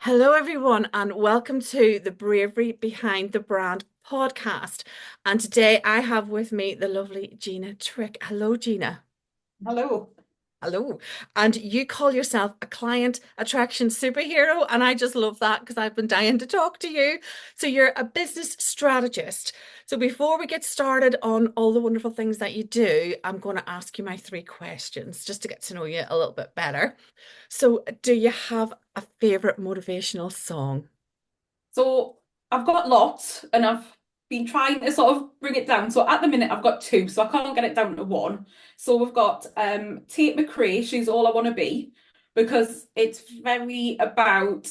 Hello, everyone, and welcome to the Bravery Behind the Brand podcast. And today I have with me the lovely Gina Trick. Hello, Gina. Hello. Hello. And you call yourself a client attraction superhero. And I just love that because I've been dying to talk to you. So you're a business strategist. So before we get started on all the wonderful things that you do, I'm going to ask you my three questions just to get to know you a little bit better. So, do you have a favorite motivational song? So I've got lots and I've been trying to sort of bring it down. So at the minute I've got two, so I can't get it down to one. So we've got Tate McRae, She's All I Want to Be, because it's very about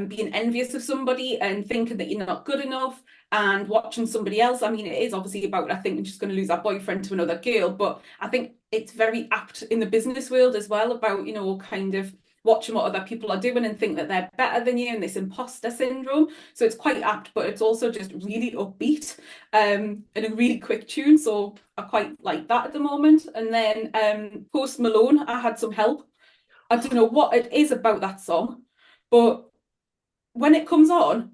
being envious of somebody and thinking that you're not good enough and watching somebody else. I mean, it is obviously about, I think, she's going to lose her boyfriend to another girl, but I think it's very apt in the business world as well about, kind of watching what other people are doing and think that they're better than you and this imposter syndrome. So it's quite apt, but it's also just really upbeat and a really quick tune. So I quite like that at the moment. And then Post Malone, I Had Some Help. I don't know what it is about that song, but when it comes on,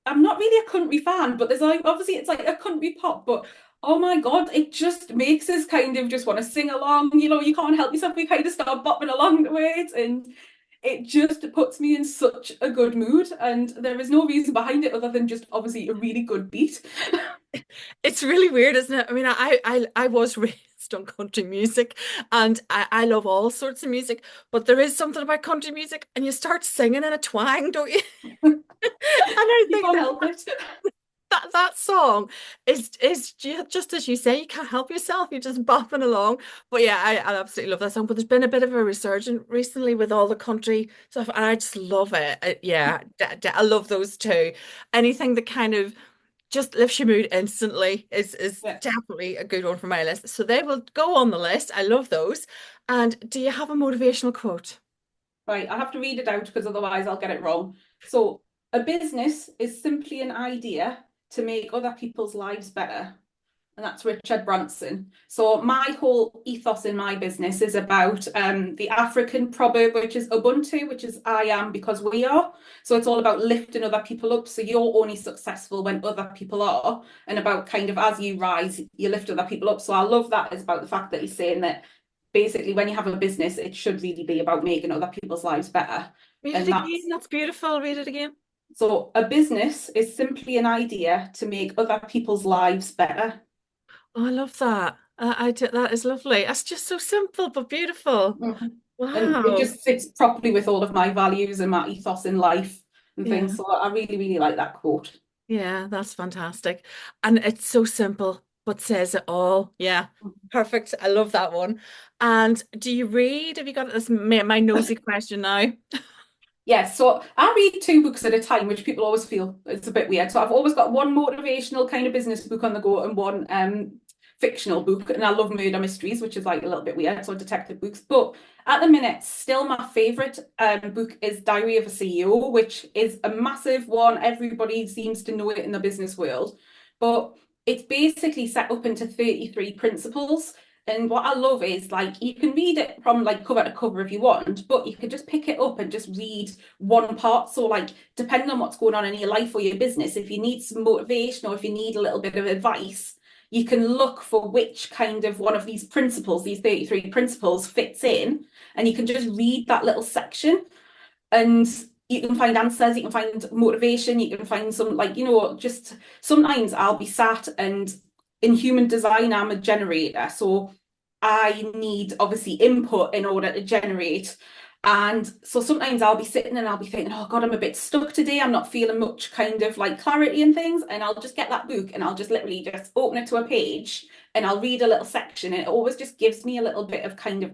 I'm not really a country fan, but there's like obviously it's like a country pop, but oh my God, it just makes us kind of just want to sing along. You can't help yourself. We kind of start bopping along to it, and it just puts me in such a good mood. And there is no reason behind it other than just obviously a really good beat. It's really weird, isn't it? I mean, I was raised on country music and I love all sorts of music, but there is something about country music and you start singing in a twang, don't you? And I You think can't that help it. that song is just as you say, you can't help yourself, you're just bopping along. But yeah, I absolutely love that song. But there's been a bit of a resurgence recently with all the country stuff, and I just love it. Yeah, I love those two. Anything that kind of just lifts your mood instantly is Yeah. definitely a good one for my list. So they will go on the list. I love those. And do you have a motivational quote? Right, I have to read it out because otherwise I'll get it wrong. So, a business is simply an idea to make other people's lives better. And that's Richard Branson. So my whole ethos in my business is about the African proverb, which is Ubuntu, which is I am because we are. So it's all about lifting other people up. So you're only successful when other people are, and about kind of as you rise, you lift other people up. So I love that is about the fact that he's saying that basically when you have a business, it should really be about making other people's lives better. Read it And again. that's That's beautiful. Read it again. so a business is simply an idea to make other people's lives better. Oh, I love that. That is lovely. That's just so simple but beautiful. Mhm. And it Wow. just fits properly with all of my values and my ethos in life and Yeah. things. So I really, really like that quote. Yeah, that's fantastic. And it's so simple, but says it all. Yeah. Perfect. I love that one. And do you read? Have you got this my nosy question now? Yeah, so I read two books at a time, which people always feel it's a bit weird. So I've always got one motivational kind of business book on the go and one fictional book. And I love murder mysteries, which is like a little bit weird, so detective books. But at the minute, still my favorite book is Diary of a CEO, which is a massive one. Everybody seems to know it in the business world. But it's basically set up into 33 principles. And what I love is like you can read it from like cover to cover if you want, but you can just pick it up and just read one part. So like depending on what's going on in your life or your business, if you need some motivation or if you need a little bit of advice, you can look for which kind of one of these principles, these 33 principles fits in, and you can just read that little section and you can find answers, you can find motivation, you can find some like, just sometimes I'll be sat and in human design, I'm a generator. So I need obviously input in order to generate. And so sometimes I'll be sitting and I'll be thinking, oh God, I'm a bit stuck today. I'm not feeling much kind of like clarity and things. And I'll just get that book and I'll just literally just open it to a page and I'll read a little section. And it always just gives me a little bit of kind of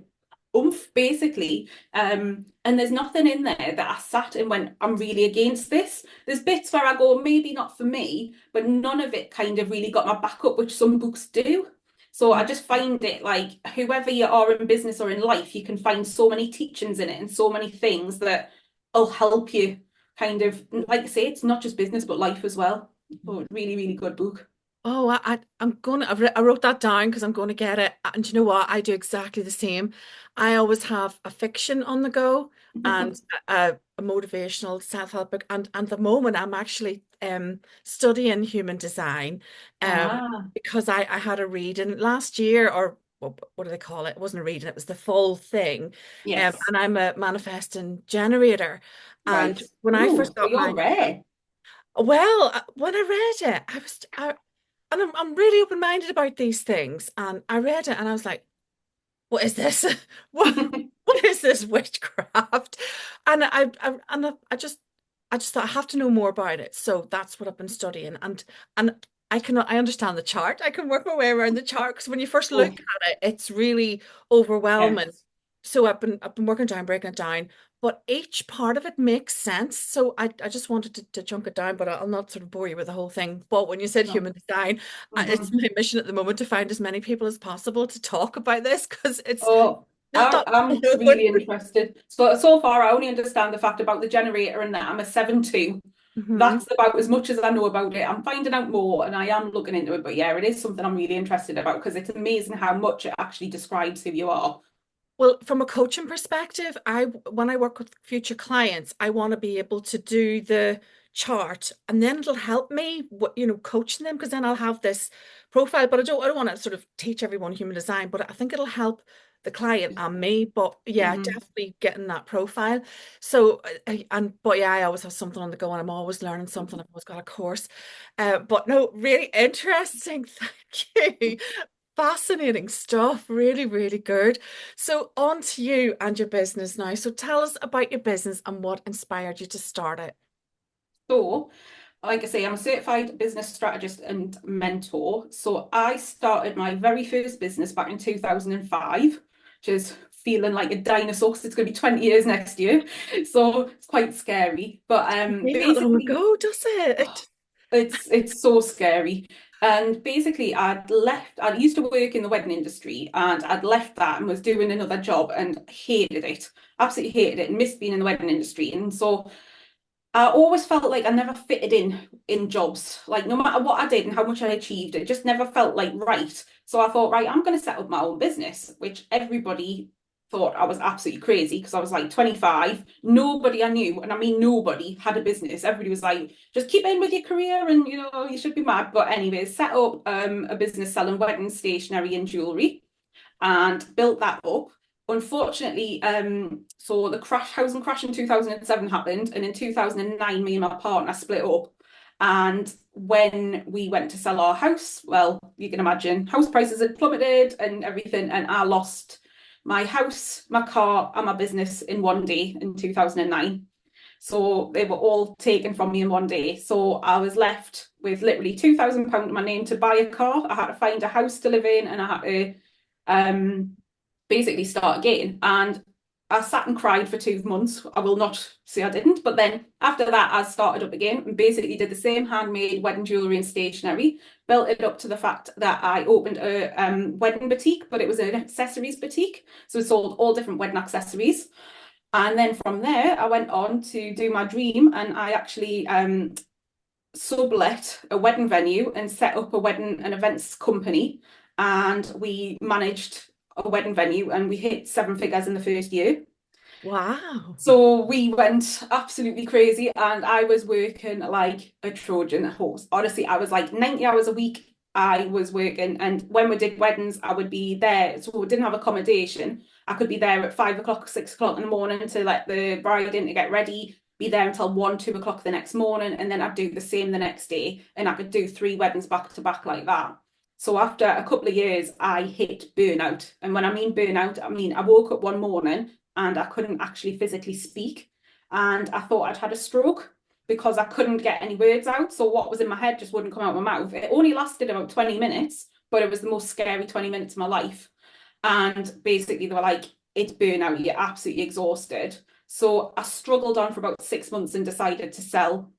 oomph, basically. And there's nothing in there that I sat and went, I'm really against this. There's bits where I go, maybe not for me, but none of it kind of really got my back up, which some books do. So I just find it like whoever you are in business or in life, you can find so many teachings in it and so many things that will help you kind of, like I say, it's not just business, but life as well. So really, really good book. Oh, I wrote that down because I'm gonna get it. And you know what? I do exactly the same. I always have a fiction on the go and a motivational self-help book. And the moment I'm actually studying human design, Ah, because I had a reading last year, or what do they call it? It wasn't a reading, it was the full thing. yes, And I'm a manifesting generator. right. And when I Ooh, first so got you're my rare. well, when I read it, and I'm really open-minded about these things. And I read it and I was like, what is this? What what is this witchcraft? And I just thought I have to know more about it. So that's what I've been studying. And I understand the chart. I can work my way around the chart because when you first look Oh, at it, it's really overwhelming. yes. So I've been working down, breaking it down, but each part of it makes sense. So I just wanted to chunk it down, but I'll not sort of bore you with the whole thing. But when you said No. human design, it's Hmm. my mission at the moment to find as many people as possible to talk about this because it's Oh, not that I'm known. really interested. So far, I only understand the fact about the generator and that I'm a 7-2. Hmm. That's about as much as I know about it. I'm finding out more and I am looking into it. But yeah, it is something I'm really interested about because it's amazing how much it actually describes who you are. Well, from a coaching perspective, I when I work with future clients, I want to be able to do the chart and then it'll help me coaching them because then I'll have this profile. But I don't want to sort of teach everyone human design, but I think it'll help the client and me. But yeah, Hmm. definitely getting that profile. So but yeah, I always have something on the go and I'm always learning something. I've always got a course. But no, really interesting. Thank you. Fascinating stuff. Really, really good. So, on to you and your business now. So, tell us about your business and what inspired you to start it. So, like I say, I'm a certified business strategist and mentor. So I started my very first business back in 2005, which is feeling like a dinosaur because it's going to be 20 years next year. So it's quite scary. But Been that long basically, ago, does oh, it? it's so scary. And basically, I used to work in the wedding industry and I'd left that and was doing another job and hated it. Absolutely hated it and missed being in the wedding industry. And so I always felt like I never fitted in jobs. Like no matter what I did and how much I achieved, it just never felt like right. So I thought, right, I'm going to set up my own business, which everybody thought I was absolutely crazy because I was like 25. Nobody I knew, and I mean nobody, had a business. Everybody was like, just keep in with your career and you should be mad. But anyways, set up a business selling wedding stationery and jewelry and built that up. Unfortunately, so the housing crash in 2007 happened, and in 2009, me and my partner split up. And when we went to sell our house, well, you can imagine house prices had plummeted and everything, and I lost my house, my car, and my business in one day in 2009. So they were all taken from me in one day. So I was left with literally £2,000 in my name to buy a car. I had to find a house to live in and I had to um, basically start again. And I sat and cried for 2 months. I will not say I didn't. But then after that, I started up again and basically did the same handmade wedding jewellery and stationery, built it up to the fact that I opened a wedding boutique, but it was an accessories boutique. So we sold all different wedding accessories. And then from there, I went on to do my dream and I actually sublet a wedding venue and set up a wedding and events company. And we managed a wedding venue and we hit seven figures in the first year. Wow. So we went absolutely crazy and I was working like a Trojan horse. Honestly, I was like 90 hours a week. I was working, and when we did weddings, I would be there. So we didn't have accommodation. I could be there at 5 o'clock, 6 o'clock in the morning to let the bride in to get ready, be there until 1, 2 o'clock the next morning, and then I'd do the same the next day. And I could do 3 weddings back to back like that. So after a couple of years, I hit burnout. And when I mean burnout, I mean I woke up one morning and I couldn't actually physically speak. And I thought I'd had a stroke because I couldn't get any words out. So what was in my head just wouldn't come out of my mouth. It only lasted about 20 minutes, but it was the most scary 20 minutes of my life. And basically, they were like, it's burnout, you're absolutely exhausted. So I struggled on for about 6 months and decided to sell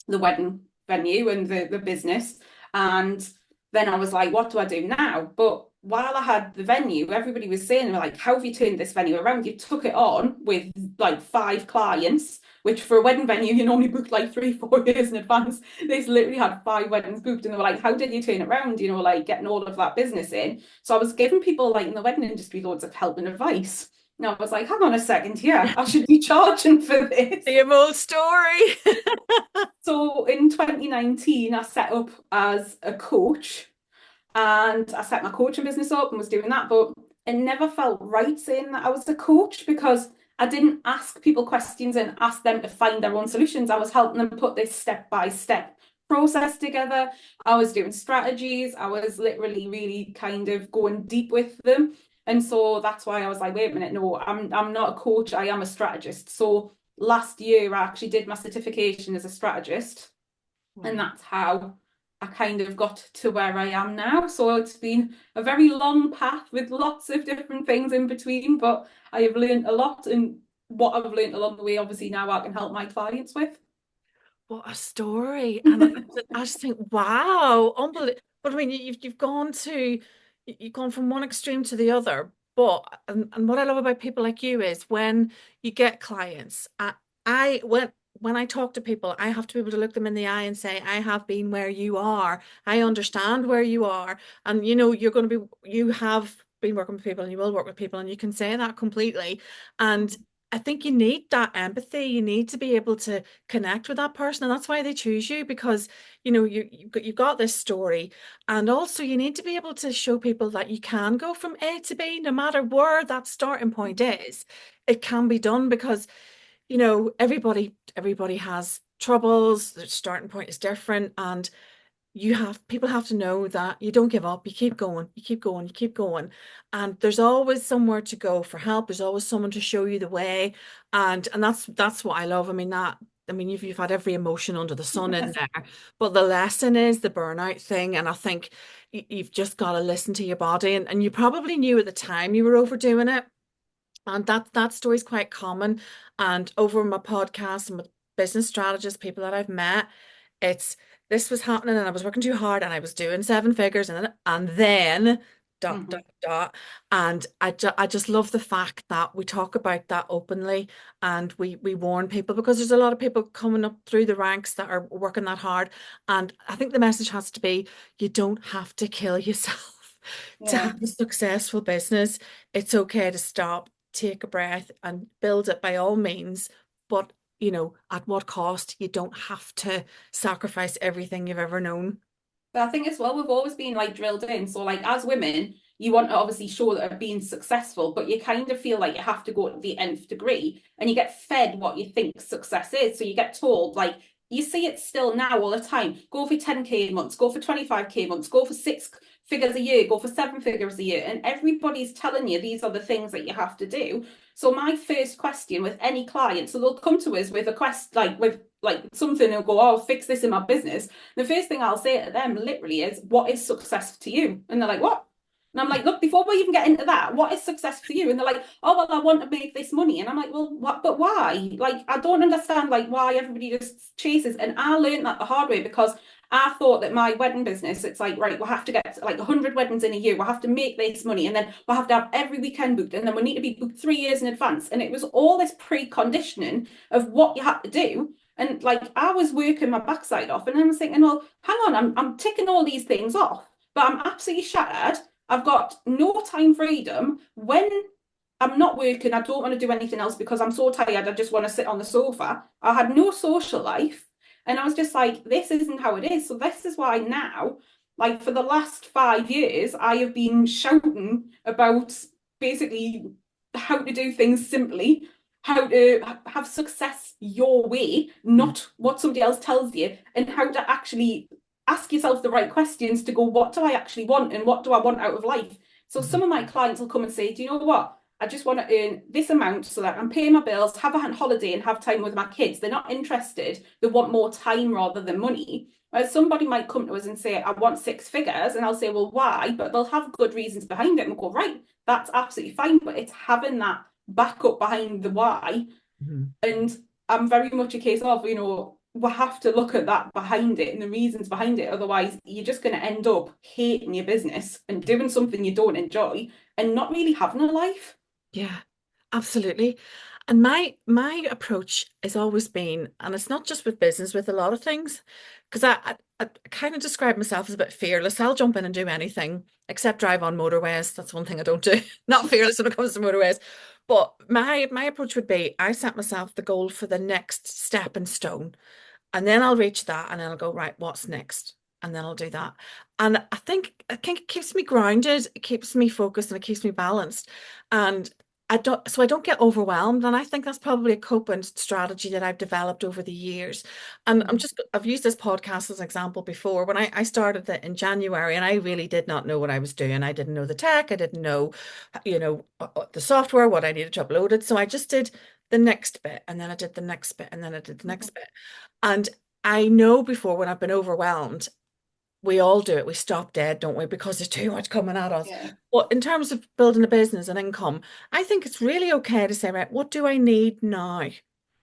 the wedding venue and the business. And then I was like, what do I do now? But while I had the venue, everybody was saying, like, how have you turned this venue around? You took it on with like 5 clients, which for a wedding venue, you normally book like 3, 4 years in advance. They literally had 5 weddings booked, and they were like, how did you turn it around? Like getting all of that business in. So I was giving people like in the wedding industry loads of help and advice. Now I was like, hang on a second here, I should be charging for this. Same old story. So in 2019, I set up as a coach and I set my coaching business up and was doing that, but it never felt right saying that I was a coach because I didn't ask people questions and ask them to find their own solutions. I was helping them put this step by step process together. I was doing strategies. I was literally really kind of going deep with them. And so that's why I was like, wait a minute, no, I'm not a coach, I am a strategist. So last year I actually did my certification as a strategist, and Wow. that's how I kind of got to where I am now. So it's been a very long path with lots of different things in between, but I have learned a lot, and what I've learned along the way, obviously now I can help my clients with. What a story. And I just think, wow, unbelievable. But I mean, you've gone to you've gone from one extreme to the other. But and what I love about people like you is when you get clients, I when I talk to people, I have to be able to look them in the eye and say, I have been where you are. I understand where you are. And you're going to be you have been working with people and you will work with people and you can say that completely. And I think you need that empathy. You need to be able to connect with that person, and that's why they choose you because you've got this story, and also you need to be able to show people that you can go from A to B no matter where that starting point is. It can be done because everybody has troubles. Their starting point is different, and people have to know that you don't give up, you keep going, you keep going, you keep going. And there's always somewhere to go for help. There's always someone to show you the way. And that's what I love. I mean, you've had every emotion under the sun in there. But the lesson is the burnout thing. And I think you've just got to listen to your body. And you probably knew at the time you were overdoing it. And that story is quite common. And over my podcast and with business strategists, people that I've met, it's this was happening and I was working too hard and I was doing 7 figures and then dot dot Mhm. dot. And I just love the fact that we talk about that openly and we warn people because there's a lot of people coming up through the ranks that are working that hard. And I think the message has to be you don't have to kill yourself to Yeah. have a successful business. It's okay to stop, take a breath, and build it by all means. But, at what cost? You don't have to sacrifice everything you've ever known. But I think as well, we've always been like drilled in. So, like, as women, you want to obviously show that are being successful, but you kind of feel like you have to go to the nth degree and you get fed what you think success is. So, you get told, like, you see it still now all the time go for 10K months, go for 25K months, go for 6 figures a year, go for 7 figures a year. And everybody's telling you these are the things that you have to do. So, my first question with any client, so they'll come to us with a quest, like, with like something and go, oh, I'll fix this in my business. The first thing I'll say to them literally is, what is success to you? And they're like, what? And I'm like, look, before we even get into that, what is success for you? And they're like, oh, well, I want to make this money. And I'm like, well, what, but why? Like, I don't understand, like, why everybody just chases. And I learned that the hard way because I thought that my wedding business, it's like, right, we'll have to get like 100 weddings in a year. We'll have to make this money. And then we'll have to have every weekend booked. And then we need to be booked 3 years in advance. And it was all this preconditioning of what you had to do. And like I was working my backside off, and I was thinking, well, hang on, I'm ticking all these things off, but I'm absolutely shattered. I've got no time freedom. When I'm not working, I don't want to do anything else because I'm so tired. I just want to sit on the sofa. I had no social life. And I was just like, this isn't how it is. So this is why now, like for the last 5 years, I have been shouting about basically how to do things simply, how to have success your way, Mhm. not what somebody else tells you, and how to actually ask yourself the right questions to go, what do I actually want and what do I want out of life? So some of my clients will come and say, do you know what? I just want to earn this amount so that I can pay my bills, have a holiday, and have time with my kids. They're not interested. They want more time rather than money. Whereas somebody might come to us and say, I want 6 figures. And I'll say, well, why? But they'll have good reasons behind it. And we'll go, right, that's absolutely fine. But it's having that backup behind the why. Mhm. And I'm very much a case of, we have to look at that behind it and the reasons behind it. Otherwise, you're just going to end up hating your business and doing something you don't enjoy and not really having a life. Yeah, absolutely. And my approach has always been, and it's not just with business, with a lot of things, because I kind of describe myself as a bit fearless. I'll jump in and do anything except drive on motorways. That's one thing I don't do. Not fearless when it comes to motorways. But my approach would be I set myself the goal for the next stepping stone. And then I'll reach that and then I'll go, right, what's next? And then I'll do that. And I think it keeps me grounded, it keeps me focused, and it keeps me balanced. And I don't get overwhelmed. And I think that's probably a coping strategy that I've developed over the years. And Mhm. I've used this podcast as an example before. When I started it in January, and I really did not know what I was doing. I didn't know the tech, I didn't know, the software, what I needed to upload it. So I just did the next bit, and then I did the next bit, and then I did the next bit. And I know before when I've been overwhelmed, we all do it. We stop dead, don't we? Because there's too much coming at us. Yeah. But in terms of building a business and income, I think it's really okay to say, right, what do I need now?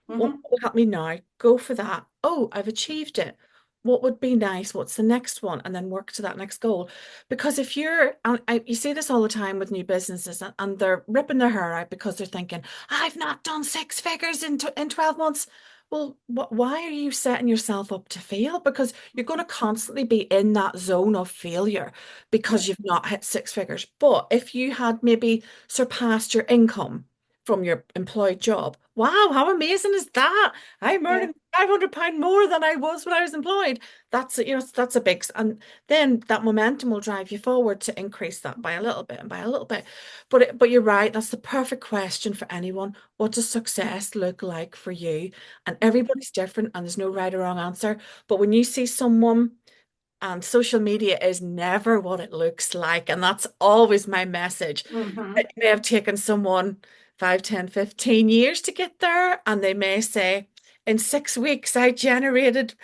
What Hmm. will help me now? Go for that. Oh, I've achieved it. What would be nice? What's the next one? And then work to that next goal. Because if you're, and you see this all the time with new businesses, and they're ripping their hair out because they're thinking, I've not done six figures in 12 months. Well, why are you setting yourself up to fail? Because you're going to constantly be in that zone of failure because Yeah. you've not hit six figures. But if you had maybe surpassed your income from your employed job, wow, how amazing is that? I'm Yeah. earning £500 more than I was when I was employed. That's a big, and then that momentum will drive you forward to increase that by a little bit and by a little bit. But you're right, that's the perfect question for anyone. What does success look like for you? And everybody's different, and there's no right or wrong answer. But when you see someone, and social media is never what it looks like, and that's always my message. Hmm. It may have taken someone 5, 10, 15 years to get there, and they may say, in 6 weeks, I generated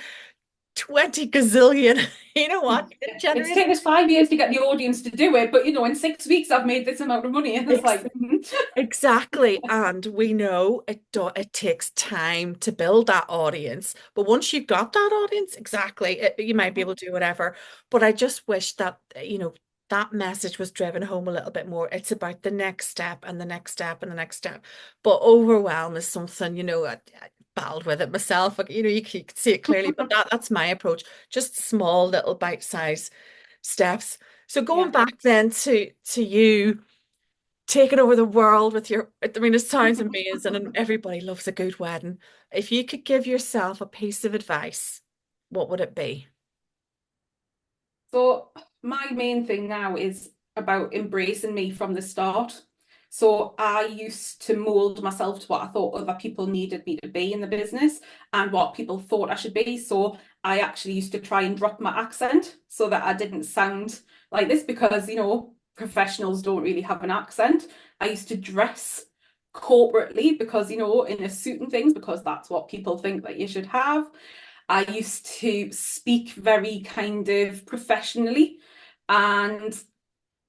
20 gazillion. You know what? You didn't It's generate taken us 5 years to get the audience to do it, but in 6 weeks I've made this amount of money, and it's it. like, mhm. Exactly. And we know it takes time to build that audience. But once you've got that audience, exactly, you might be able to do whatever. But I just wish that, that message was driven home a little bit more. It's about the next step and the next step and the next step. But overwhelm is something, I battled with it myself. You can see it clearly, but that's my approach. Just small little bite-sized steps. So going Yeah. back then to you taking over the world with I mean, it sounds amazing and everybody loves a good wedding. If you could give yourself a piece of advice, what would it be? So my main thing now is about embracing me from the start. So I used to mold myself to what I thought other people needed me to be in the business and what people thought I should be. So I actually used to try and drop my accent so that I didn't sound like this because, professionals don't really have an accent. I used to dress corporately because, in a suit and things, because that's what people think that you should have. I used to speak very kind of professionally and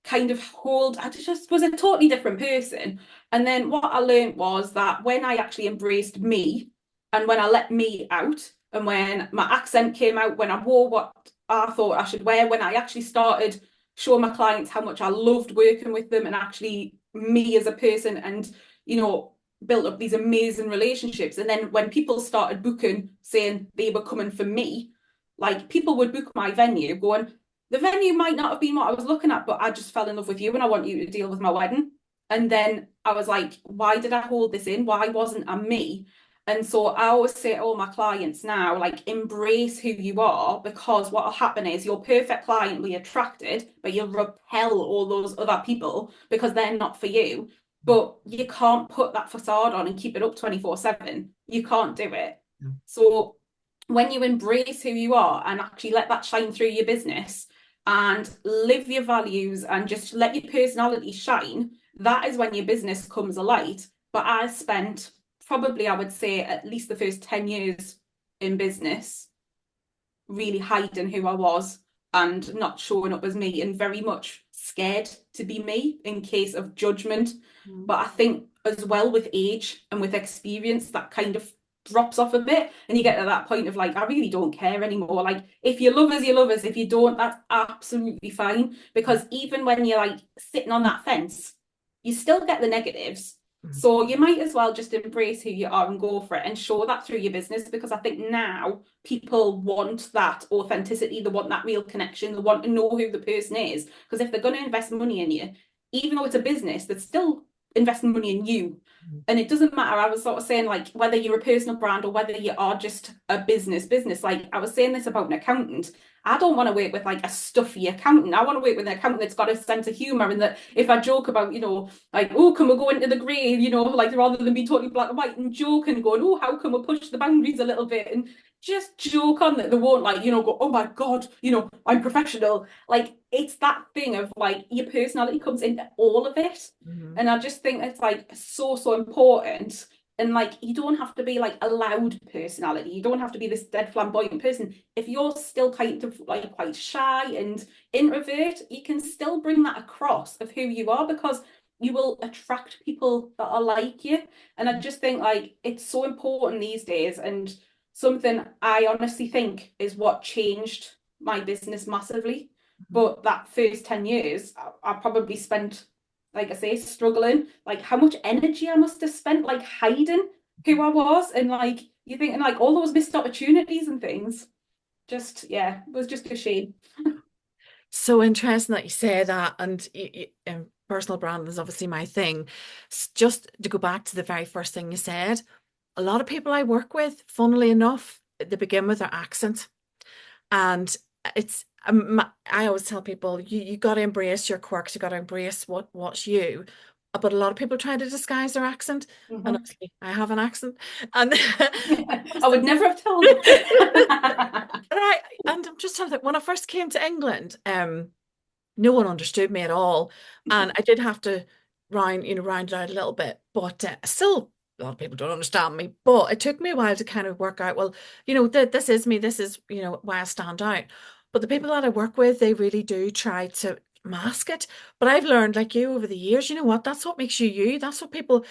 kind of I just was a totally different person. And then what I learned was that when I actually embraced me and when I let me out and when my accent came out, when I wore what I thought I should wear, when I actually started showing my clients how much I loved working with them and actually me as a person and, you know, built up these amazing relationships. And then when people started booking, saying they were coming for me, like people would book my venue going, the venue might not have been what I was looking at, but I just fell in love with you and I want you to deal with my wedding. And then I was like, why did I hold this in? Why wasn't I me? And so I always say to all my clients now, like, embrace who you are because what will happen is your perfect client will be attracted, but you'll repel all those other people because they're not for you. But you can't put that facade on and keep it up 24/7. You can't do it. So when you embrace who you are and actually let that shine through your business, and live your values and just let your personality shine, that is when your business comes alight. But I spent probably, I would say, at least the first 10 years in business really hiding who I was and not showing up as me and very much scared to be me in case of judgment. Mm. But I think as well with age and with experience, that kind of drops off a bit, and you get to that point of like, I really don't care anymore. Like, if you love us, you love us. If you don't, that's absolutely fine. Because even when you're like sitting on that fence, you still get the negatives. Mhm. So you might as well just embrace who you are and go for it and show that through your business, because I think now people want that authenticity, they want that real connection, they want to know who the person is. Because if they're going to invest money in you, even though it's a business, they're still investing money in you. And it doesn't matter. I was sort of saying, like, whether you're a personal brand or whether you are just a business. Like, I was saying this about an accountant. I don't want to work with like a stuffy accountant. I want to work with an accountant that's got a sense of humor, and that if I joke about, like, oh, can we go into the grey, like, rather than be totally black and white, and joke and going, oh, how can we push the boundaries a little bit, and just joke on that. They won't, like, go, oh my God, I'm professional. Like, it's that thing of like your personality comes into all of it. Mhm. And I just think it's like so important. And like, you don't have to be like a loud personality. You don't have to be this dead flamboyant person. If you're still kind of like quite shy and introvert, you can still bring that across of who you are, because you will attract people that are like you. And I just think like it's so important these days. And something I honestly think is what changed my business massively. But that first 10 years, I probably spent, like I say, struggling, like how much energy I must have spent like hiding who I was, and like you're thinking like all those missed opportunities and things. Just yeah, it was just a shame. So interesting that you say that, and personal branding is obviously my thing. Just to go back to the very first thing you said, a lot of people I work with, funnily enough, they begin with their accent, and it's I always tell people you got to embrace your quirks, you got to embrace what's you. But a lot of people try to disguise their accent, and Mhm. obviously I have an accent, and I would never have told. And I'm just trying to think, when I first came to England, no one understood me at all. And I did have to round it out a little bit, but still a lot of people don't understand me. But it took me a while to kind of work out, well, this is me, this is, why I stand out. But the people that I work with, they really do try to mask it. But I've learned, like you, over the years, you know what? That's what makes you you. That's what people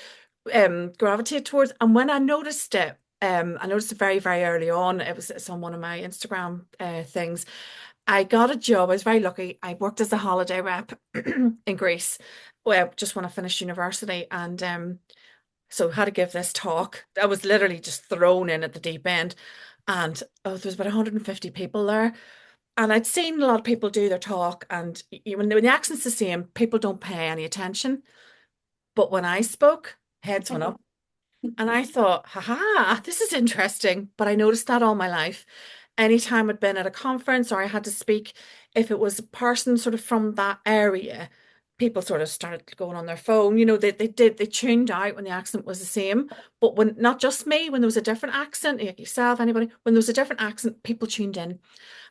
gravitate towards. And when I noticed it very, very early on. It's on one of my Instagram things. I got a job. I was very lucky. I worked as a holiday rep in Greece. Well, just when I finished university, and so had to give this talk. I was literally just thrown in at the deep end, and there was about 150 people there. And I'd seen a lot of people do their talk, and when the accent's the same, people don't pay any attention. But when I spoke, heads went up. And I thought, haha, this is interesting. But I noticed that all my life. Anytime I'd been at a conference or I had to speak, if it was a person sort of from that area, people sort of started going on their phone. They tuned out when the accent was the same. But when not just me, when there was a different accent, like yourself, anybody, when there was a different accent, people tuned in.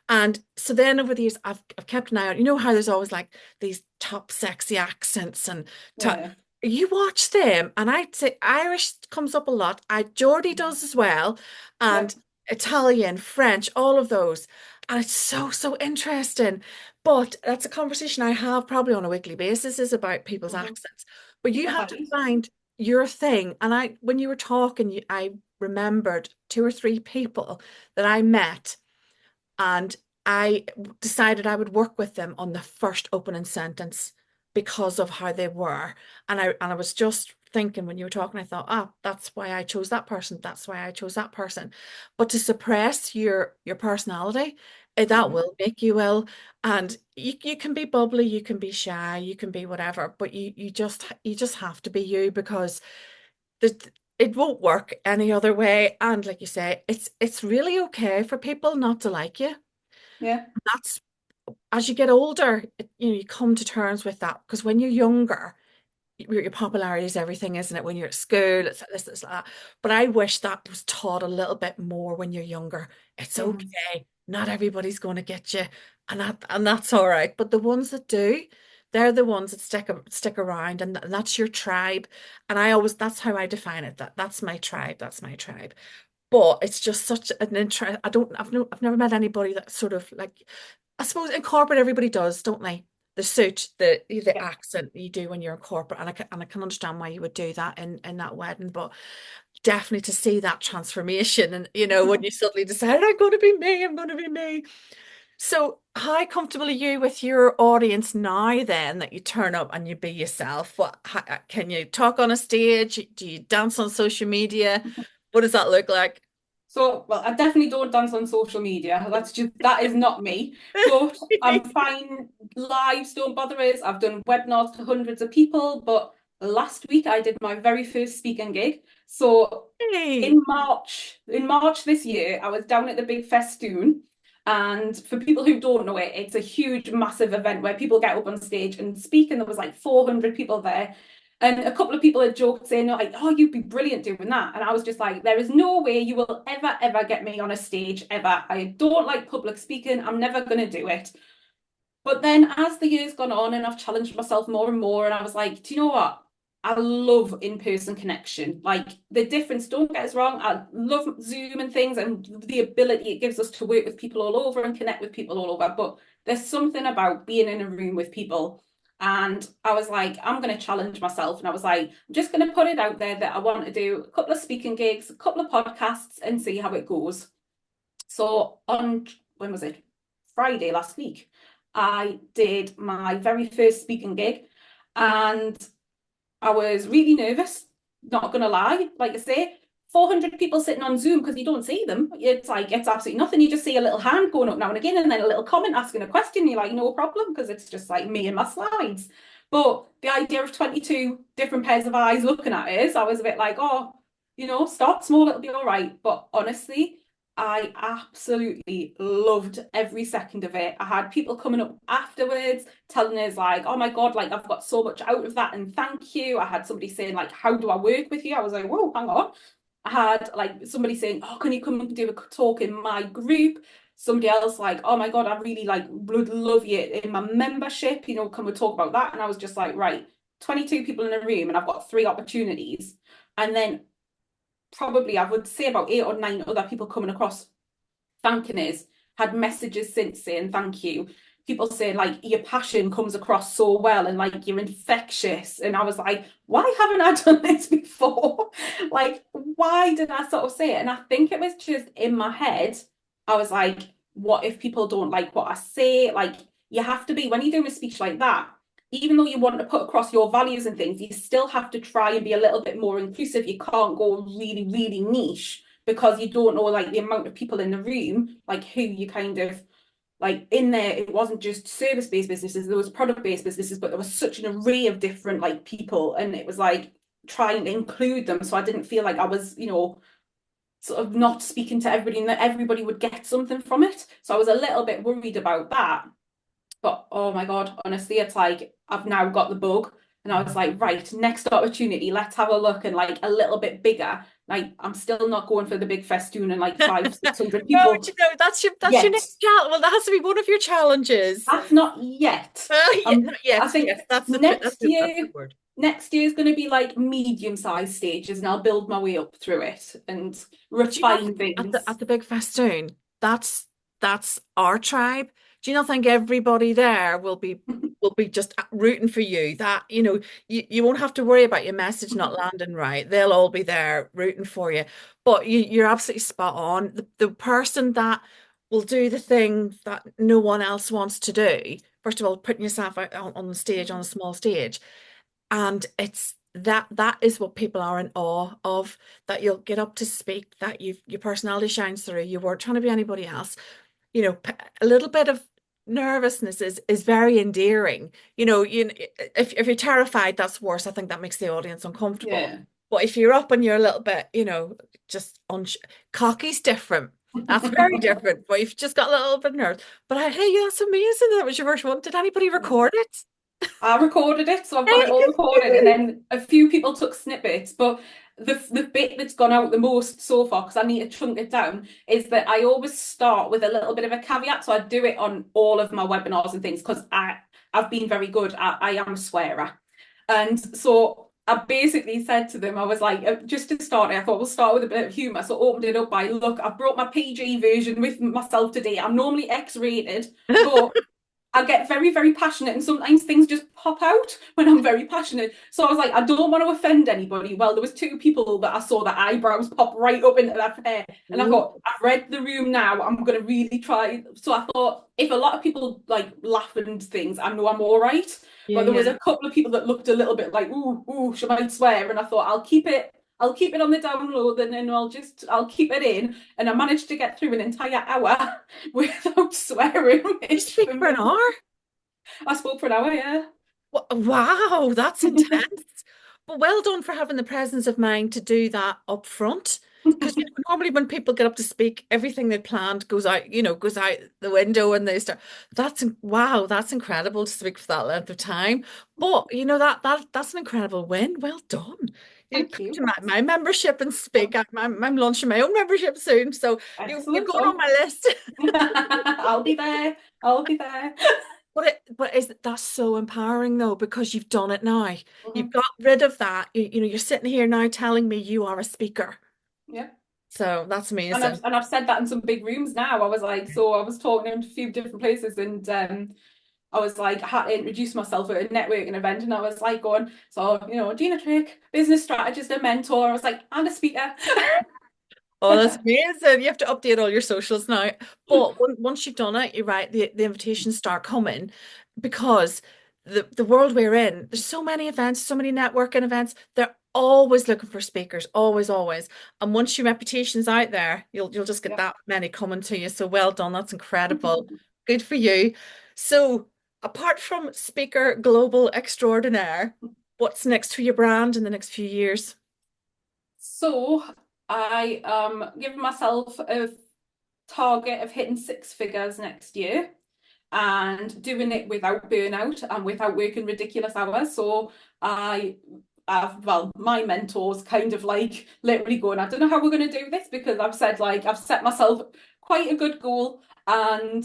And so then over the years, I've kept an eye out. You know how there's always like these top sexy accents and top, Yeah. you watch them, and I'd say Irish comes up a lot. Geordie does as well, and Yep. Italian, French, all of those. And it's so interesting. But that's a conversation I have probably on a weekly basis is about people's Mhm. accents. But you Yeah, have that to is. find your thing. And when you were talking, I remembered two or three people that I met, and I decided I would work with them on the first opening sentence because of how they were. And I was just thinking when you were talking, I thought, that's why I chose that person. That's why I chose that person. But to suppress your personality, that Mhm. will make you ill. And you can be bubbly, you can be shy, you can be whatever, but you just have to be you, because the, it won't work any other way. And like you say, it's really okay for people not to like you. Yeah. That's as you get older, you come to terms with that, because when you're younger, your popularity is everything, isn't it? When you're at school, it's that. But I wish that was taught a little bit more when you're younger. It's Mhm. okay. Not everybody's going to get you, and that's all right. But the ones that do, they're the ones that stick around, and that's your tribe. And that's how I define it. That's my tribe. That's my tribe. But it's just such an interest. I've never met anybody that sort of like, I suppose in corporate everybody does, don't they? The suit, the Yeah. accent you do when you're in corporate, and I can understand why you would do that in that wedding. But definitely to see that transformation. And, when you suddenly decide, I'm going to be me, I'm going to be me. So, how comfortable are you with your audience now then that you turn up and you be yourself? Can you talk on a stage? Do you dance on social media? What does that look like? So, well, I definitely don't dance on social media. That is not me. But I'm fine. Lives don't bother us. I've done webinars to hundreds of people, but last week I did my very first speaking gig. So Hey, in March this year, I was down at the Big Festoon. And for people who don't know it, it's a huge, massive event where people get up on stage and speak, and there was like 400 people there. And a couple of people had joked saying, like, oh, you'd be brilliant doing that. And I was just like, there is no way you will ever, ever get me on a stage, ever. I don't like public speaking. I'm never going to do it. But then as the years gone on and I've challenged myself more and more, and I was like, do you know what? I love in-person connection. Like the difference, don't get us wrong, I love Zoom and things and the ability it gives us to work with people all over and connect with people all over. But there's something about being in a room with people. And I was like, I'm going to challenge myself. And I was like, I'm just going to put it out there that I want to do a couple of speaking gigs, a couple of podcasts, and see how it goes. So on, when was it? Friday last week, I did my very first speaking gig, and I was really nervous, not gonna lie. Like I say, 400 people sitting on Zoom because you don't see them. It's like, it's absolutely nothing. You just see a little hand going up now and again, and then a little comment asking a question. You're like, no problem, because it's just like me and my slides. But the idea of 22 different pairs of eyes looking at us, I was a bit like, oh, start small, it'll be all right. But honestly, I absolutely loved every second of it. I had people coming up afterwards telling us like, oh my God, like I've got so much out of that and thank you. I had somebody saying like, how do I work with you? I was like, whoa, hang on. I had like somebody saying, oh, can you come and do a talk in my group? Somebody else like, oh my God, I really like would love you in my membership, can we talk about that? And I was just like, right, 22 people in a room and I've got 3 opportunities. And then probably I would say about 8 or 9 other people coming across thanking us, had messages since saying thank you. People saying like your passion comes across so well and like you're infectious. And I was like, why haven't I done this before? Like, why did I sort of say it? And I think it was just in my head. I was like, what if people don't like what I say? Like, you have to be, when you're doing a speech like that, even though you want to put across your values and things, you still have to try and be a little bit more inclusive. You can't go really, really niche because you don't know like the amount of people in the room, like who you kind of like in there. It wasn't just service-based businesses, there was product-based businesses, but there was such an array of different like people, and it was like trying to include them. So I didn't feel like I was, sort of not speaking to everybody and that everybody would get something from it. So I was a little bit worried about that. But oh my God, honestly, it's like I've now got the bug. And I was like, right, next opportunity, let's have a look and like a little bit bigger. Like I'm still not going for the big festoon and like five, 600 no, people that's your yet. next challenge. Well, that has to be one of your challenges. That's not yet. Yeah, not I yet. think Yes, that's the word. next year is going to be like medium-sized stages, and I'll build my way up through it and Do you not refine think at the things. at the big festoon, that's our tribe? Do you not think everybody there will be just rooting for you? That, you won't have to worry about your message not landing right. They'll all be there rooting for you. But you're absolutely spot on. The person that will do the thing that no one else wants to do, first of all, putting yourself out on the stage, on a small stage, and it's that is what people are in awe of, that you'll get up to speak, that your personality shines through, you weren't trying to be anybody else. A little bit of nervousness is very endearing. If you're terrified, that's worse. I think that makes the audience uncomfortable. Yeah. But if you're up and you're a little bit, just cocky's different. That's very different. But you've just got a little bit of nerves. But hey, that's amazing. That was your first one. Did anybody record it? I recorded it, so I've got it all recorded, and Hey, then a few people took snippets. But the bit that's gone out the most so far, because I need to chunk it down, is that I always start with a little bit of a caveat. So I do it on all of my webinars and things because I've been very good. I am a swearer, and so I basically said to them, I was like, just to start it, I thought we'll start with a bit of humour. So I opened it up by, look, I brought my PG version with myself today. I'm normally X-rated, but I get very, very passionate, and sometimes things just pop out when I'm very passionate. So I was like, I don't want to offend anybody. Well, there was two people that I saw their eyebrows pop right up into their hair, and I Ooh, thought, I've read the room now. I'm going to really try. So I thought, if a lot of people like laugh and things, I know I'm all right. yeah, But there yeah. was a couple of people that looked a little bit like, ooh, she might swear, and I thought, I'll keep it. I'll keep it on the download, and then I'll keep it in. And I managed to get through an entire hour without swearing, You which speak for for an me, hour? I spoke for an hour, yeah. Wow, that's intense. But well done for having the presence of mind to do that up front. Because normally when people get up to speak, everything they planned goes out, goes out the window and they start. Wow, that's incredible to speak for that length of time. But that's an incredible win. Well done. You Thank come you. to my membership and speak. I'm launching my own membership soon, so you're Excellent. going on So my list. I'll be there. I'll be there. That's so empowering though, because you've done it now. You've Mhm. got rid of that. You're sitting here now telling me you are a speaker. Yeah. So that's And I've amazing. and I've said that in some big rooms now. I was like, so I was talking in a few different places, and I was like, I had to introduce myself at a networking event, and I was like going, so Gina Trick, business strategist and mentor. I was like, and a speaker. Oh, that's amazing. You have to update all your socials now. But once you've done it, you're right, the invitations start coming because the world we're in, there's so many events, so many networking events. They're always looking for speakers, always, always. And once your reputation's out there, you'll just get Yeah. that many coming to you. So well done. That's incredible. Good for you. So apart from speaker global extraordinaire, what's next for your brand in the next few years? So I am giving myself a target of hitting six figures next year and doing it without burnout and without working ridiculous hours. So I well, my mentor's kind of like literally going, I don't know how we're going to do this because I've said like I've set myself quite a good goal and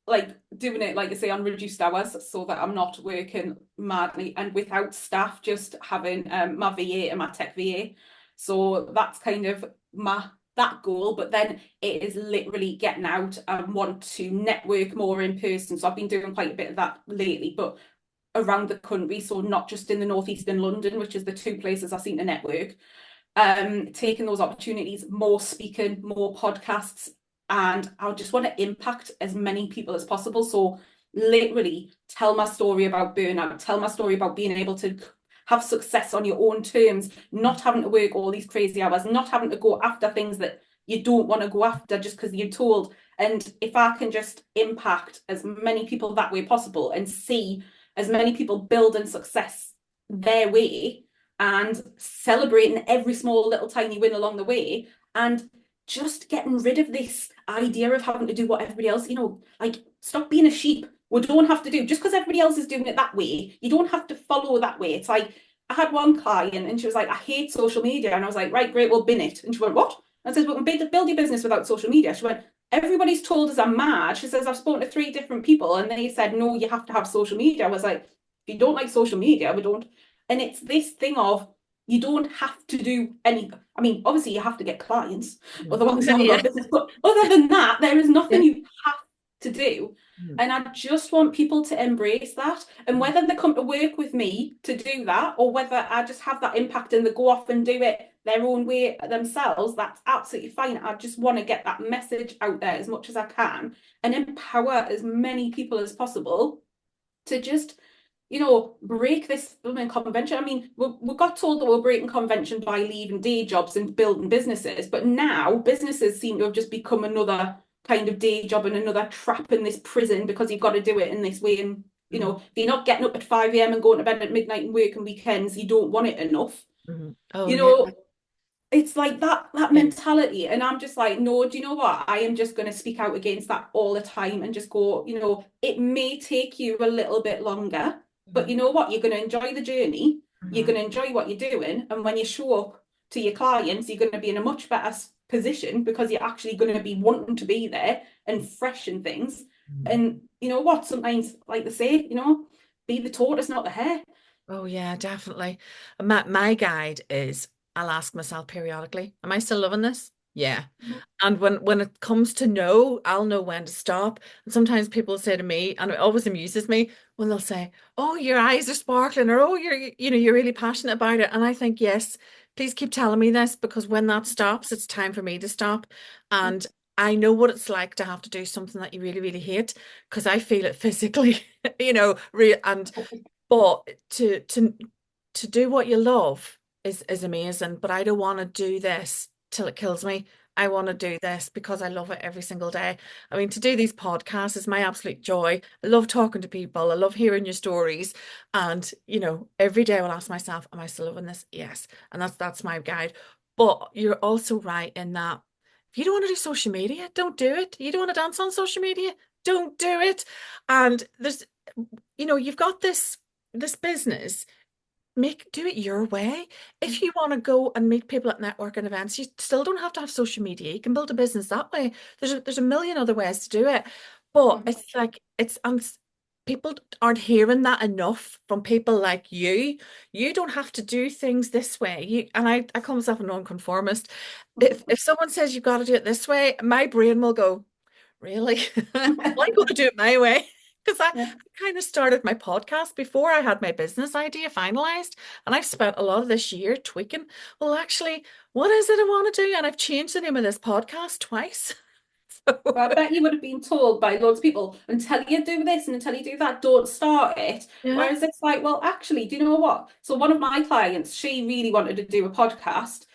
like doing it like I say on reduced hours so that I'm not working madly and without staff, just having my VA and my tech VA. So that's kind of my that goal, but then it is literally getting out and want to network more in person. So I've been doing quite a bit of that lately, but around the country, so not just in the northeast in London, which is the two places I've seen to network. Taking those opportunities, more speaking, more podcasts, and I just want to impact as many people as possible. So literally tell my story about burnout, tell my story about being able to have success on your own terms, not having to work all these crazy hours, not having to go after things that you don't want to go after just because you're told. And if I can just impact as many people that way possible and see as many people building success their way and celebrating every small little tiny win along the way and just getting rid of this idea of having to do what everybody else, like stop being a sheep. We don't have to do just because everybody else is doing it that way. You don't have to follow that way. It's like I had one client and she was like, I hate social media. And I was like, right, great, well, bin it. And she went, what? I said, well, build your business without social media. She went, everybody's told us I'm mad. She says, I've spoken to three different people and they said, no, you have to have social media. I was like, if you don't like social media, we don't. And it's this thing of you don't have to do any. I mean, obviously you have to get clients, Mhm. otherwise you haven't Yeah. got a business. But other than that, there is Yeah. nothing you have to do. Mhm. And I just want people to embrace that. And whether they come to work with me to do that, or whether I just have that impact and they go off and do it their own way themselves, that's absolutely fine. I just want to get that message out there as much as I can and empower as many people as possible to just break this blooming convention. I mean, we got told that we're breaking convention by leaving day jobs and building businesses, but now businesses seem to have just become another kind of day job and another trap in this prison because you've got to do it in this way. And, Mhm. if you're not getting up at 5 a.m. and going to bed at midnight and working weekends, you don't want it enough. Mhm. Oh You yeah. know, it's like that Yeah. mentality, and I'm just like, no, do you know what, I am just going to speak out against that all the time and just go, it may take you a little bit longer, but Mhm. you know what, you're going to enjoy the journey, you're Mhm. going to enjoy what you're doing, and when you show up to your clients you're going to be in a much better position because you're actually going to be wanting to be there and fresh and things. Mhm. And you know what, sometimes like they say, be the tortoise not the hare. Oh yeah, definitely. My guide is I'll ask myself periodically, am I still loving this? Yeah. And when it comes to no, I'll know when to stop. And sometimes people say to me, and it always amuses me when they'll say, "Oh, your eyes are sparkling," or "Oh, you're really passionate about it." And I think, yes, please keep telling me this because when that stops, it's time for me to stop. And I know what it's like to have to do something that you really, really hate because I feel it physically, re and but to do what you love is amazing. But I don't want to do this till it kills me. I want to do this because I love it every single day. I mean, to do these podcasts is my absolute joy. I love talking to people. I love hearing your stories. And, every day I'll ask myself, am I still loving this? Yes. And that's my guide. But you're also right in that if you don't want to do social media, don't do it. You don't want to dance on social media, don't do it. And you've got this business, do it your way. If you want to go and meet people at networking events, you still don't have to have social media. You can build a business that way. There's a million other ways to do it. But Mhm. it's like people aren't hearing that enough from people like you. You don't have to do things this way. I call myself a nonconformist. If someone says you've got to do it this way, my brain will go, really? Well, I'm going to do it my way. Because I Yeah. kind of started my podcast before I had my business idea finalized. And I've spent a lot of this year tweaking. Well, actually, what is it I want to do? And I've changed the name of this podcast twice. So, But I bet you would have been told by loads of people, until you do this and until you do that, don't start it. yeah. Whereas it's like, well, actually, do you know what? So one of my clients, she really wanted to do a podcast.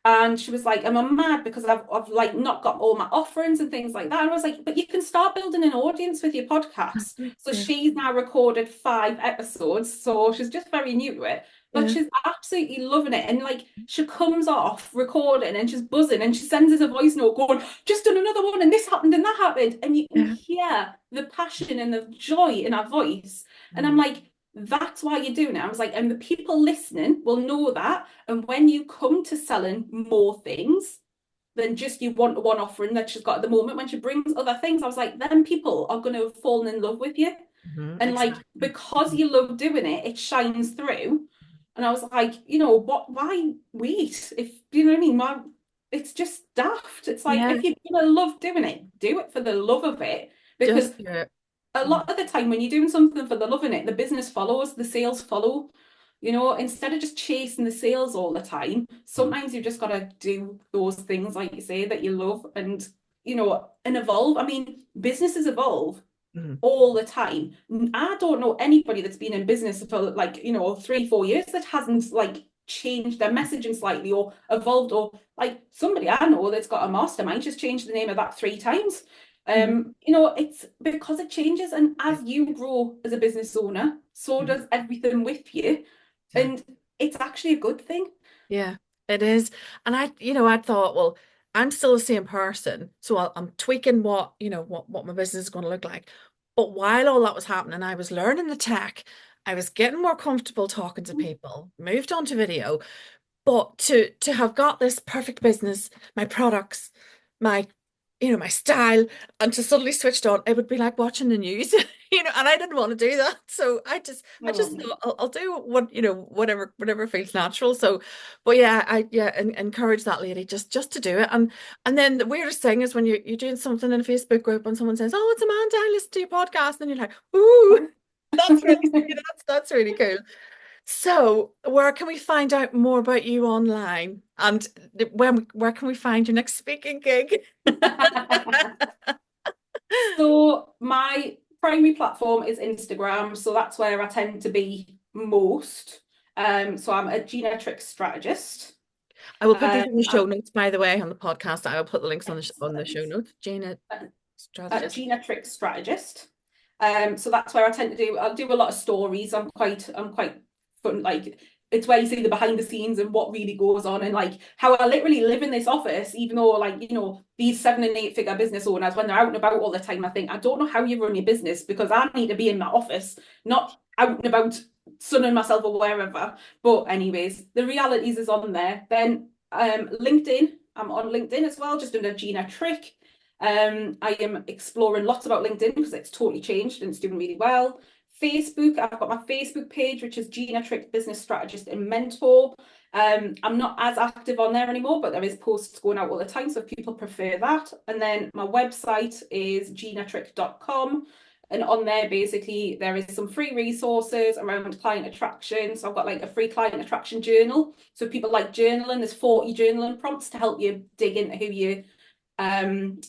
And she was like, I'm mad because I've like not got all my offerings and things like that. And I was like, but you can start building an audience with your podcast. So Yeah. she's now recorded 5 episodes. So she's just very new to it, but Yeah. she's absolutely loving it. And like she comes off recording and she's buzzing and she sends us a voice note going, just done another one and this happened and that happened. And you can Yeah. hear the passion and the joy in her voice. And I'm Mm. like, that's why you're doing it. I was like, and the people listening will know that. And when you come to selling more things than just you want one offering that she's got at the moment, when she brings other things, I was like, then people are going to have fallen in love with you. And like, Exactly. because you love doing it, it shines through. And I was like, why wait? If you know what I mean, it's just daft. It's like, Yeah. if you're gonna love doing it, do it for the love of it. Because Just do it. a Mm. lot of the time when you're doing something for the love in it, the business follows, the sales follow. Instead of just chasing the sales all the time, Mm. sometimes you've just got to do those things, like you say, that you love and evolve. I mean, businesses evolve Mm. all the time. I don't know anybody that's been in business for like, 3, 4 years that hasn't like changed their messaging slightly or evolved, or like somebody I know that's got a mastermind just changed the name of that 3 times. Mm. It's because it changes, and as you grow as a business owner, so Mm. does everything with you. Yeah. And it's actually a good thing. Yeah, it is. And I thought, well, I'm still the same person. So I'm tweaking what my business is going to look like. But while all that was happening, I was learning the tech. I was getting more comfortable talking to people, moved on to video. But to have got this perfect business, my products, my my style, and to suddenly switched on, it would be like watching the news, and I didn't want to do that. So I just Oh. thought I'll do whatever feels natural. So, but yeah, encourage that lady just to do it. And then the weirdest thing is when you're doing something in a Facebook group and someone says, "Oh, it's Amanda, I listen to your podcast," and you're like, "Ooh, that's really that's really cool." So, where can we find out more about you online? And where can we find your next speaking gig? So my primary platform is Instagram, so that's where I tend to be most. So I'm a Gina Trick strategist. I will put these in the show I'm notes, by the way, on the podcast. I will put the links on the show excellent. notes. Gina, strategist. Gina Trick strategist. So that's where I'll do a lot of stories. I'm quite fun, like it's where you see the behind the scenes and what really goes on, and like how I literally live in this office, even though like, these 7 and 8 figure business owners, when they're out and about all the time, I think, I don't know how you run your business, because I need to be in my office, not out and about sunning myself or wherever. But anyways, the realities is on there. Then LinkedIn, I'm on LinkedIn as well, just under Gina Trick. I am exploring lots about LinkedIn because it's totally changed and it's doing really well. Facebook. I've got my Facebook page, which is Gina Trick, Business Strategist and Mentor. I'm not as active on there anymore, but there is posts going out all the time, so if people prefer that. And then my website is ginatrick.com. And on there, basically, there is some free resources around client attraction. So I've got like a free client attraction journal. So if people like journaling, there's 40 journaling prompts to help you dig into who you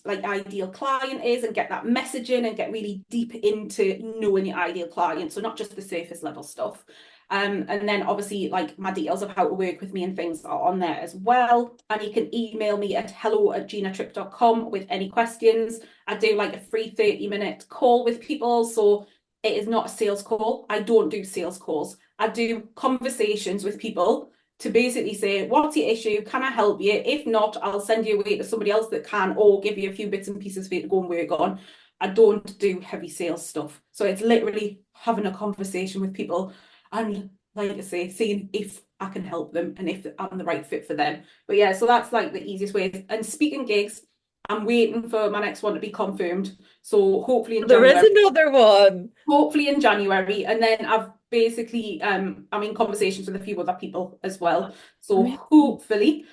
like ideal client is and get that messaging and get really deep into knowing your ideal client. So not just the surface level stuff. And then obviously like my details of how to work with me and things are on there as well. And you can email me at hello@ginatrick.com with any questions. I do like a free 30-minute call with people. So it is not a sales call. I don't do sales calls. I do conversations with people to basically say, what's your issue? Can I help you? If not, I'll send you away to somebody else that can, or give you a few bits and pieces for you to go and work on. I don't do heavy sales stuff. So it's literally having a conversation with people and, like I say, seeing if I can help them and if I'm the right fit for them. But yeah, so that's like the easiest way. And speaking gigs, I'm waiting for my next one to be confirmed. So hopefully in There is January. another one. Hopefully in January, and then I've basically I'm in conversations with a few other people as well. So Amazing. hopefully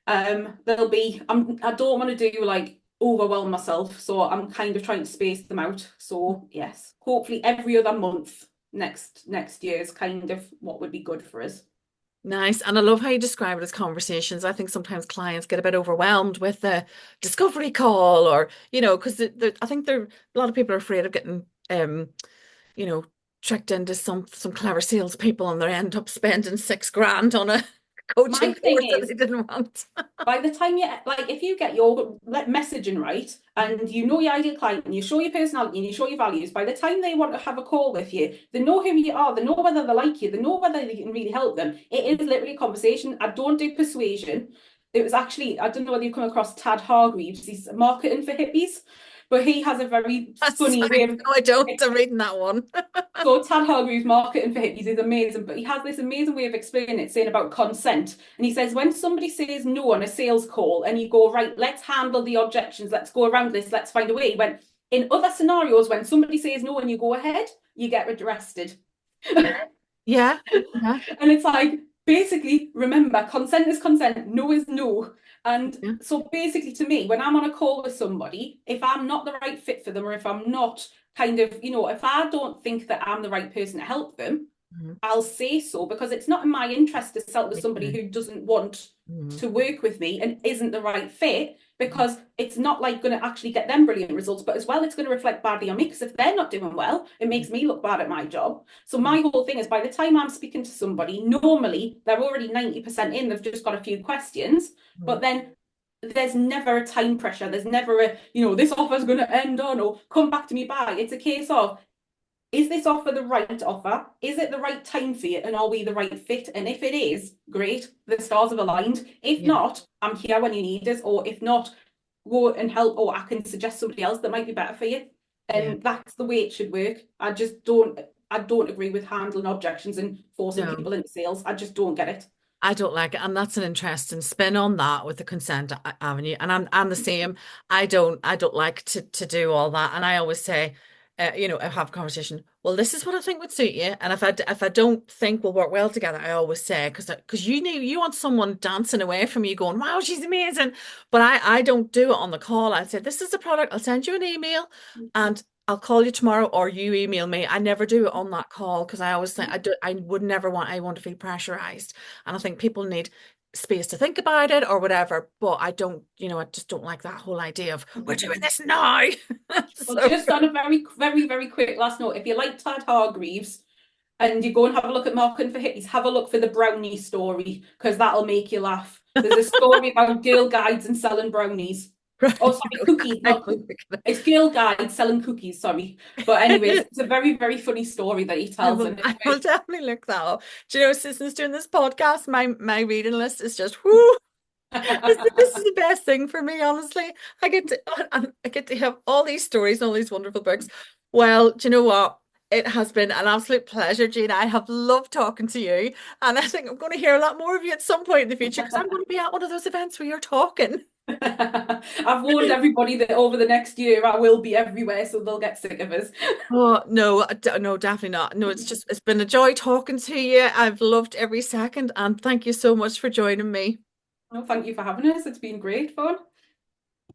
there'll be I don't want to do like overwhelm myself, so I'm kind of trying to space them out. So yes, hopefully every other month next year is kind of what would be good for us. Nice. And I love how you describe it as conversations. I think sometimes clients get a bit overwhelmed with the discovery call or, because I think a lot of people are afraid of getting, you know, tricked into some clever salespeople and they end up spending 6 grand on a My coaching thing course that is, they didn't want. by the time you like, if you get your messaging right and you know your ideal client and you show your personality and you show your values, by the time they want to have a call with you, they know who you are, they know whether they like you, they know whether you can really help them. It is literally a conversation. I don't do persuasion. It was actually, I don't know whether you've come across Tad Hargreaves, he's marketing for hippies, but he has a very funny way Sorry, of no, I don't. I'm reading that one. so Tad Hargreaves marketing for hippies is amazing, but he has this amazing way of explaining it, saying about consent. And he says when somebody says no on a sales call and you go, right, let's handle the objections, let's go around this, let's find a way. He went, in other scenarios, when somebody says no and you go ahead, you get arrested. Yeah, yeah, And it's like, basically, remember, consent is consent, no is no. And yeah. so basically, to me, when I'm on a call with somebody, if I'm not the right fit for them, or if I'm not kind of, if I don't think that I'm the right person to help them, Mhm. I'll say so because it's not in my interest to sell to somebody Mhm. who doesn't want Mhm. to work with me and isn't the right fit Mhm. because it's not like going to actually get them brilliant results, but as well, it's going to reflect badly on me because if they're not doing well, it makes me look bad at my job. So Mhm. my whole thing is by the time I'm speaking to somebody, normally they're already 90% in, they've just got a few questions, Mhm. but then there's never a time pressure. There's never this offer's going to end on or come back to me by. It's a case of is this offer the right offer? Is it the right time for you? And are we the right fit? And if it is, great, the stars have aligned. If Yeah, not, I'm here when you need us. Or if not, go and help, or I can suggest somebody else that might be better for you. yeah. And that's the way it should work. I don't agree with handling objections and forcing No. people into sales. I just don't get it. I don't like it, and that's an interesting spin on that with the consent avenue. And I'm the same. I don't like to do all that. And I always say, I have a conversation. Well, this is what I think would suit you. And if I don't think we'll work well together, I always say because you want someone dancing away from you, going, "Wow, she's amazing." But I don't do it on the call. I say, "This is the product. I'll send you an email, and I'll call you tomorrow, or you email me." I never do it on that call because I always think I would never want I want to feel pressurized. And I think people need space to think about it or whatever. But I don't, I just don't like that whole idea of we're doing this now. Well, So just on a very, very, very quick last note, if you like Tad Hargreaves, and you go and have a look at Marketing for Hippies, have a look for the brownie story because that'll make you laugh. There's a story about Girl Guides and selling brownies. right, Oh, sorry, cookies, I not will cookies. look at It's Girl Guides selling cookies, sorry. But anyways, it. it's a very, very funny story that he tells and it's I will definitely look that up. Do you know, since doing this podcast, my reading list is just whoo. This is the best thing for me, honestly. I get to have all these stories and all these wonderful books. Well, do you know what? It has been an absolute pleasure, Gina. I have loved talking to you, and I think I'm going to hear a lot more of you at some point in the future because I'm going to be at one of those events where you're talking. I've warned everybody that over the next year I will be everywhere, so they'll get sick of us. Oh, no, no, definitely not. No, it's been a joy talking to you. I've loved every second, and thank you so much for joining me. Well, thank you for having us. It's been great fun.